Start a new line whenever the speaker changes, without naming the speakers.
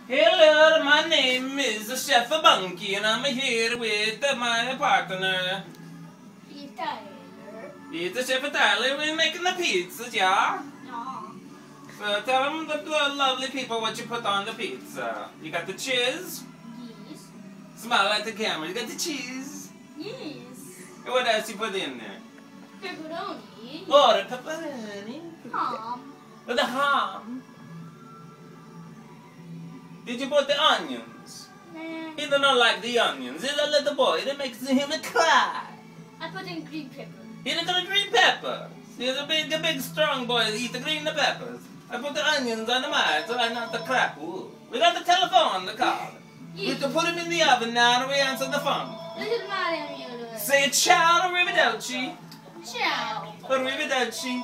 Hello, my name is Chef Bunky, and I'm here with my partner.
Tyler.
It's Chef Tyler. We're making the pizzas, yeah?
No.
So tell them the lovely people what you put on the pizza. You got the cheese.
Yes.
Smile at the camera. You got the cheese.
Yes.
And what else you put in there?
Pepperoni.
Oh, the pepperoni.
Ham.
With the ham. Did you put the onions?
Nah.
He don't like the onions. He's a little boy. That makes him cry.
I put in green pepper.
He don't got green peppers. He's a big, strong boy that eat the green peppers. I put the onions on the mine so I not to crap. Ooh. We got the telephone, the call. We have to put him in the oven now and we answer the phone.
Little Mario.
Say ciao to Arrivederci.
Ciao.
Arrivederci.